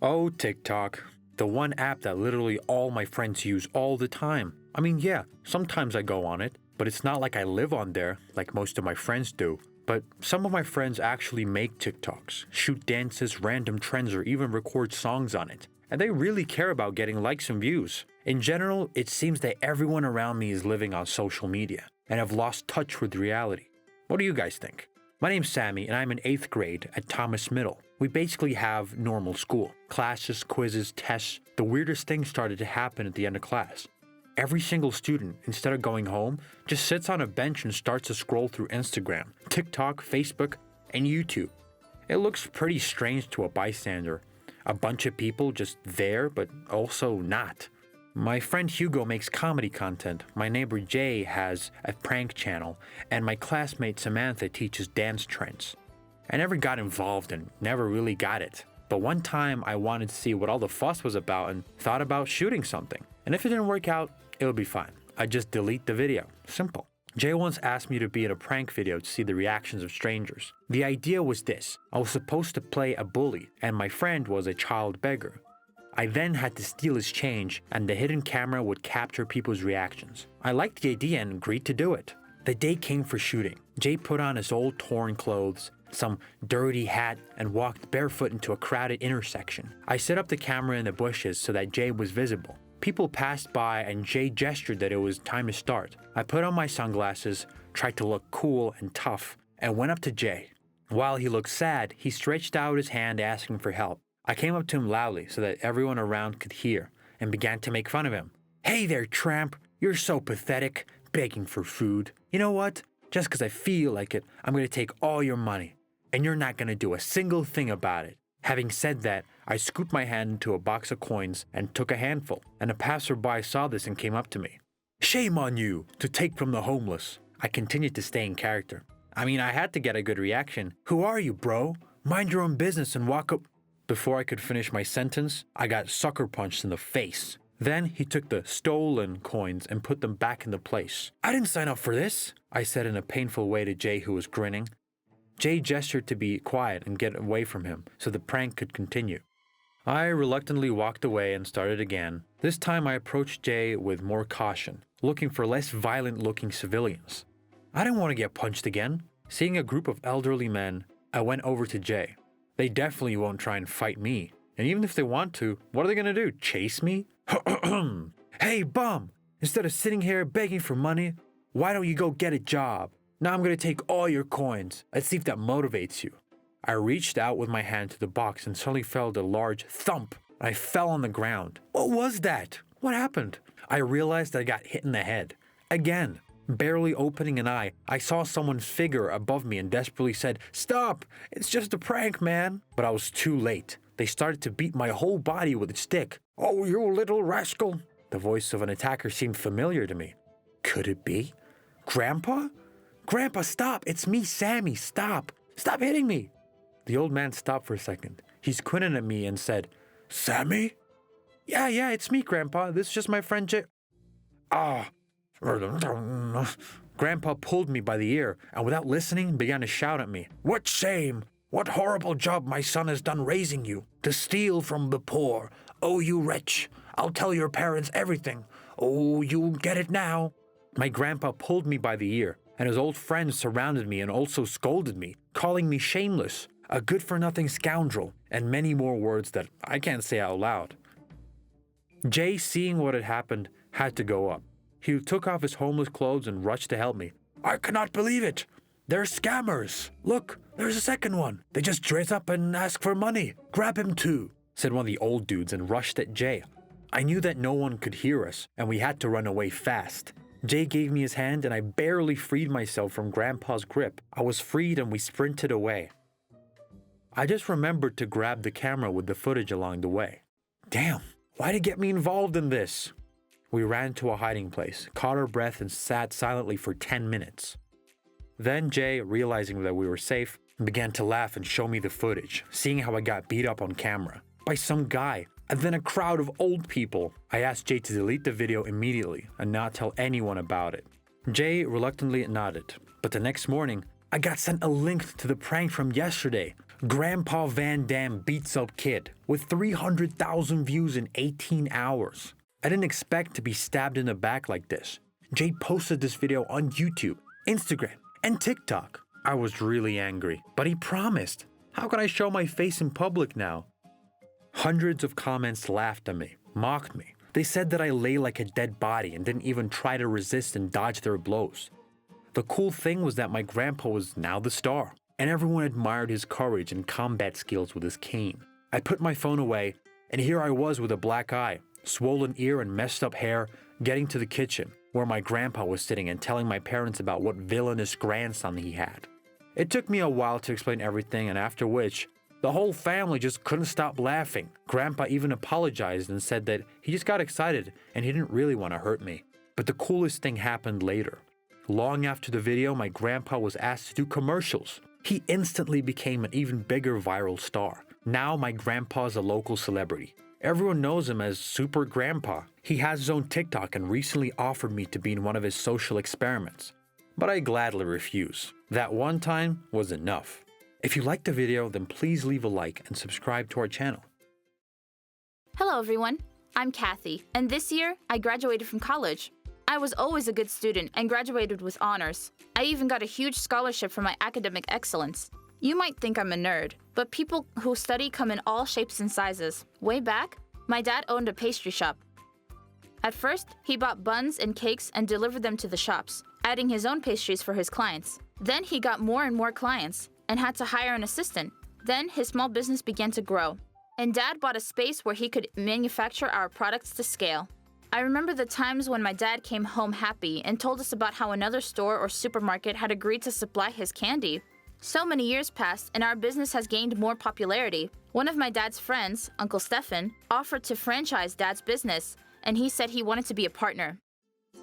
Oh, TikTok. The one app that literally all my friends use all the time. I mean, yeah, sometimes I go on it, but it's not like I live on there like most of my friends do. But some of my friends actually make TikToks, shoot dances, random trends, or even record songs on it. And they really care about getting likes and views. In general, it seems that everyone around me is living on social media and have lost touch with reality. What do you guys think? My name's Sammy, and I'm in 8th grade at Thomas Middle. We basically have normal school. Classes, quizzes, tests. The weirdest thing started to happen at the end of class. Every single student, instead of going home, just sits on a bench and starts to scroll through Instagram, TikTok, Facebook, and YouTube. It looks pretty strange to a bystander. A bunch of people just there, but also not. My friend Hugo makes comedy content, my neighbor Jay has a prank channel, and my classmate Samantha teaches dance trends. I never got involved and never really got it. But one time I wanted to see what all the fuss was about and thought about shooting something. And if it didn't work out, it'll be fine. I just delete the video. Simple. Jay once asked me to be in a prank video to see the reactions of strangers. The idea was this. I was supposed to play a bully, and my friend was a child beggar. I then had to steal his change, and the hidden camera would capture people's reactions. I liked the idea and agreed to do it. The day came for shooting. Jay put on his old torn clothes, some dirty hat, and walked barefoot into a crowded intersection. I set up the camera in the bushes so that Jay was visible. People passed by and Jay gestured that it was time to start. I put on my sunglasses, tried to look cool and tough, and went up to Jay. While he looked sad, he stretched out his hand asking for help. I came up to him loudly so that everyone around could hear and began to make fun of him. "Hey there, tramp. You're so pathetic, begging for food. You know what? Just because I feel like it, I'm going to take all your money. And you're not going to do a single thing about it." Having said that, I scooped my hand into a box of coins and took a handful, and a passerby saw this and came up to me. "Shame on you, to take from the homeless." I continued to stay in character. I mean, I had to get a good reaction. "Who are you, bro? Mind your own business and walk up." Before I could finish my sentence, I got sucker punched in the face. Then he took the stolen coins and put them back into place. "I didn't sign up for this," I said in a painful way to Jay, who was grinning. Jay gestured to be quiet and get away from him so the prank could continue. I reluctantly walked away and started again. This time I approached Jay with more caution, looking for less violent-looking civilians. I didn't want to get punched again. Seeing a group of elderly men, I went over to Jay. They definitely won't try and fight me. And even if they want to, what are they going to do? Chase me? "Hey, bum! Instead of sitting here begging for money, why don't you go get a job? Now I'm going to take all your coins. Let's see if that motivates you." I reached out with my hand to the box and suddenly felt a large thump. I fell on the ground. What was that? What happened? I realized I got hit in the head. Again. Barely opening an eye, I saw someone's figure above me and desperately said, "Stop! It's just a prank, man." But I was too late. They started to beat my whole body with a stick. "Oh, you little rascal." The voice of an attacker seemed familiar to me. Could it be? Grandpa? "Grandpa, stop! It's me, Sammy! Stop! Stop hitting me!" The old man stopped for a second. He squinted at me and said, "Sammy?" Yeah, it's me, Grandpa. This is just my friend Jay." Ah. Grandpa pulled me by the ear and without listening began to shout at me. "What shame! What horrible job my son has done raising you! To steal from the poor! Oh, you wretch! I'll tell your parents everything! Oh, you'll get it now!" My grandpa pulled me by the ear, and his old friends surrounded me and also scolded me, calling me shameless, a good-for-nothing scoundrel, and many more words that I can't say out loud. Jay, seeing what had happened, had to go up. He took off his homeless clothes and rushed to help me. "I cannot believe it! They're scammers! Look, there's a second one! They just dress up and ask for money! Grab him too!" said one of the old dudes and rushed at Jay. I knew that no one could hear us, and we had to run away fast. Jay gave me his hand and I barely freed myself from Grandpa's grip. I was freed and we sprinted away. I just remembered to grab the camera with the footage along the way. Damn, why'd it get me involved in this? We ran to a hiding place, caught our breath and sat silently for 10 minutes. Then Jay, realizing that we were safe, began to laugh and show me the footage, seeing how I got beat up on camera by some guy, and then a crowd of old people. I asked Jay to delete the video immediately and not tell anyone about it. Jay reluctantly nodded, but the next morning, I got sent a link to the prank from yesterday. Grandpa Van Dam beats up kid with 300,000 views in 18 hours. I didn't expect to be stabbed in the back like this. Jade posted this video on YouTube, Instagram, and TikTok. I was really angry, but he promised. How could I show my face in public now? Hundreds of comments laughed at me, mocked me. They said that I lay like a dead body and didn't even try to resist and dodge their blows. The cool thing was that my grandpa was now the star, and everyone admired his courage and combat skills with his cane. I put my phone away, and here I was with a black eye, swollen ear, and messed up hair, getting to the kitchen, where my grandpa was sitting and telling my parents about what villainous grandson he had. It took me a while to explain everything, and after which, the whole family just couldn't stop laughing. Grandpa even apologized and said that he just got excited and he didn't really want to hurt me. But the coolest thing happened later. Long after the video, my grandpa was asked to do commercials. He instantly became an even bigger viral star. Now my grandpa's a local celebrity. Everyone knows him as Super Grandpa. He has his own TikTok and recently offered me to be in one of his social experiments. But I gladly refuse. That one time was enough. If you liked the video, then please leave a like and subscribe to our channel. Hello everyone, I'm Kathy, and this year I graduated from college. I was always a good student and graduated with honors. I even got a huge scholarship for my academic excellence. You might think I'm a nerd, but people who study come in all shapes and sizes. Way back, my dad owned a pastry shop. At first, he bought buns and cakes and delivered them to the shops, adding his own pastries for his clients. Then he got more and more clients and had to hire an assistant. Then his small business began to grow, and Dad bought a space where he could manufacture our products to scale. I remember the times when my dad came home happy and told us about how another store or supermarket had agreed to supply his candy. So many years passed and our business has gained more popularity. One of my dad's friends, Uncle Stefan, offered to franchise Dad's business, and he said he wanted to be a partner.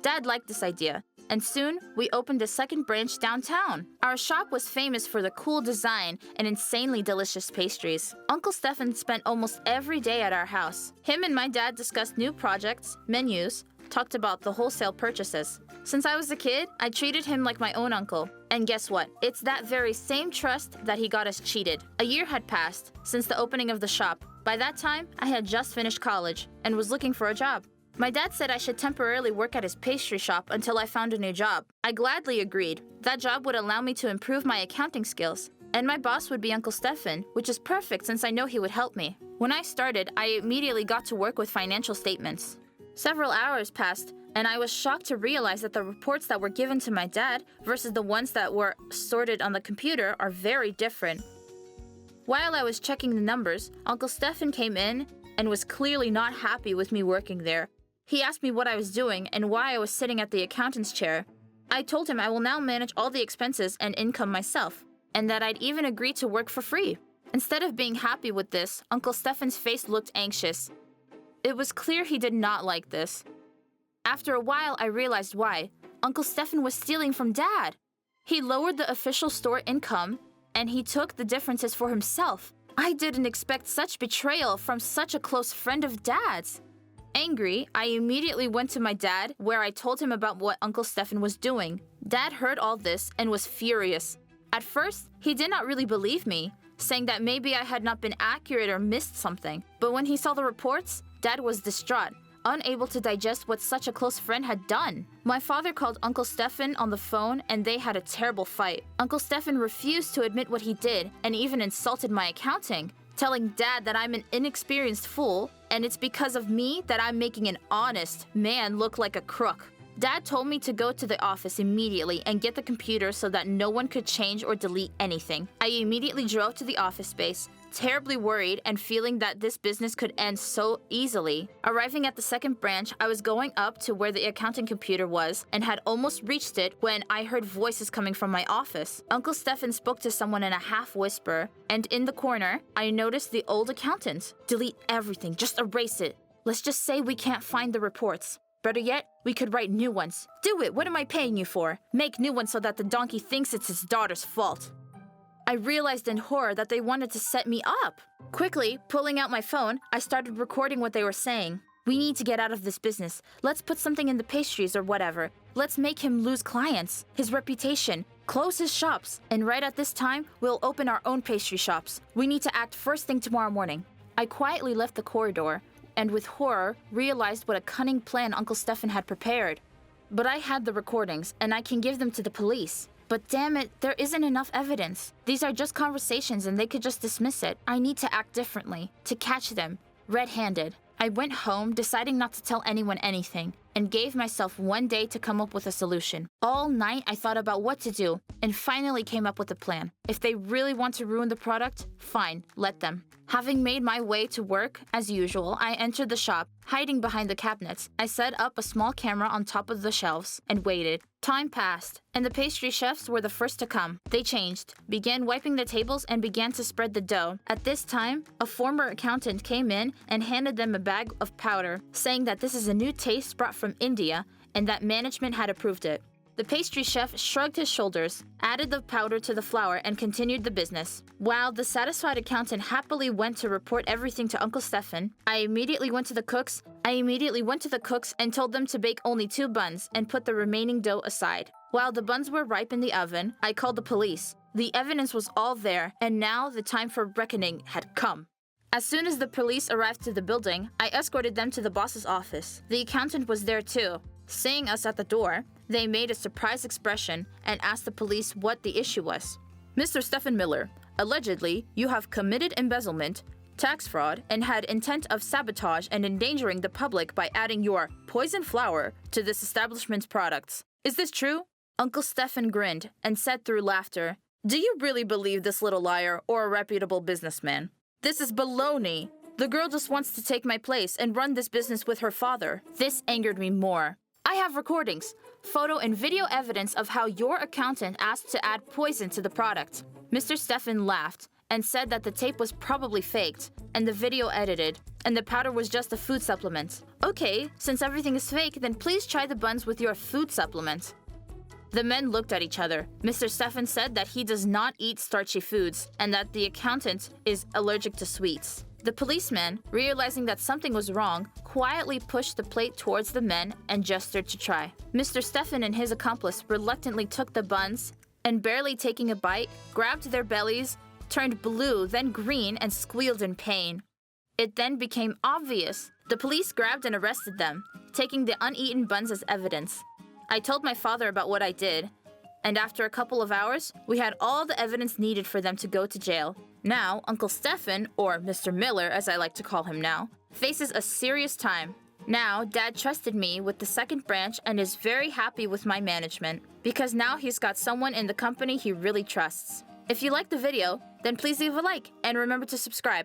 Dad liked this idea, and soon we opened a second branch downtown. Our shop was famous for the cool design and insanely delicious pastries. Uncle Stefan spent almost every day at our house. Him and my dad discussed new projects, menus, talked about the wholesale purchases. Since I was a kid, I treated him like my own uncle. And guess what? It's that very same trust that he got us cheated. A year had passed since the opening of the shop. By that time, I had just finished college and was looking for a job. My dad said I should temporarily work at his pastry shop until I found a new job. I gladly agreed. That job would allow me to improve my accounting skills. And my boss would be Uncle Stefan, which is perfect since I know he would help me. When I started, I immediately got to work with financial statements. Several hours passed, and I was shocked to realize that the reports that were given to my dad versus the ones that were sorted on the computer are very different. While I was checking the numbers, Uncle Stefan came in and was clearly not happy with me working there. He asked me what I was doing and why I was sitting at the accountant's chair. I told him I will now manage all the expenses and income myself, and that I'd even agree to work for free. Instead of being happy with this, Uncle Stefan's face looked anxious. It was clear he did not like this. After a while, I realized why. Uncle Stefan was stealing from Dad. He lowered the official store income, and he took the differences for himself. I didn't expect such betrayal from such a close friend of Dad's. Angry, I immediately went to my dad, where I told him about what Uncle Stefan was doing. Dad heard all this and was furious. At first, he did not really believe me, saying that maybe I had not been accurate or missed something. But when he saw the reports, Dad was distraught, unable to digest what such a close friend had done. My father called Uncle Stefan on the phone and they had a terrible fight. Uncle Stefan refused to admit what he did and even insulted my accounting, telling Dad that I'm an inexperienced fool and it's because of me that I'm making an honest man look like a crook. Dad told me to go to the office immediately and get the computer so that no one could change or delete anything. I immediately drove to the office space, terribly worried and feeling that this business could end so easily. Arriving at the second branch, I was going up to where the accounting computer was and had almost reached it when I heard voices coming from my office. Uncle Stefan spoke to someone in a half whisper, and in the corner, I noticed the old accountant. Delete everything, just erase it. Let's just say we can't find the reports. Better yet, we could write new ones. Do it, what am I paying you for? Make new ones so that the donkey thinks it's his daughter's fault. I realized in horror that they wanted to set me up. Quickly, pulling out my phone, I started recording what they were saying. We need to get out of this business. Let's put something in the pastries or whatever. Let's make him lose clients, his reputation. close his shops, and right at this time, we'll open our own pastry shops. We need to act first thing tomorrow morning. I quietly left the corridor, and with horror, realized what a cunning plan Uncle Stefan had prepared. But I had the recordings, and I can give them to the police. But damn it, there isn't enough evidence. These are just conversations and they could just dismiss it. I need to act differently, to catch them, red-handed. I went home, deciding not to tell anyone anything, and gave myself one day to come up with a solution. All night, I thought about what to do, and finally came up with a plan. If they really want to ruin the product, fine, let them. Having made my way to work, as usual, I entered the shop, hiding behind the cabinets. I set up a small camera on top of the shelves and waited. Time passed, and the pastry chefs were the first to come. They changed, began wiping the tables, and began to spread the dough. At this time, a former accountant came in and handed them a bag of powder, saying that this is a new taste brought from India and that management had approved it. The pastry chef shrugged his shoulders, added the powder to the flour, and continued the business. While the satisfied accountant happily went to report everything to Uncle Stefan, I immediately went to the cooks and told them to bake only 2 buns and put the remaining dough aside. While the buns were ripe in the oven, I called the police. The evidence was all there, and now the time for reckoning had come. As soon as the police arrived to the building, I escorted them to the boss's office. The accountant was there too. Seeing us at the door, they made a surprised expression and asked the police what the issue was. Mr. Stefan Miller, allegedly, you have committed embezzlement, tax fraud, and had intent of sabotage and endangering the public by adding your poison flour to this establishment's products. Is this true? Uncle Stefan grinned and said through laughter, "Do you really believe this little liar or a reputable businessman? This is baloney. The girl just wants to take my place and run this business with her father." This angered me more. I have recordings, photo and video evidence of how your accountant asked to add poison to the product. Mr. Stefan laughed and said that the tape was probably faked and the video edited, and the powder was just a food supplement. Okay, since everything is fake, then please try the buns with your food supplement. The men looked at each other. Mr. Stefan said that he does not eat starchy foods and that the accountant is allergic to sweets. The policeman, realizing that something was wrong, quietly pushed the plate towards the men and gestured to try. Mr. Stefan and his accomplice reluctantly took the buns and, barely taking a bite, grabbed their bellies, turned blue, then green, and squealed in pain. It then became obvious. The police grabbed and arrested them, taking the uneaten buns as evidence. I told my father about what I did, and after a couple of hours, we had all the evidence needed for them to go to jail. Now, Uncle Stefan, or Mr. Miller as I like to call him now, faces a serious time. Now, Dad trusted me with the second branch and is very happy with my management, because now he's got someone in the company he really trusts. If you liked the video, then please leave a like and remember to subscribe.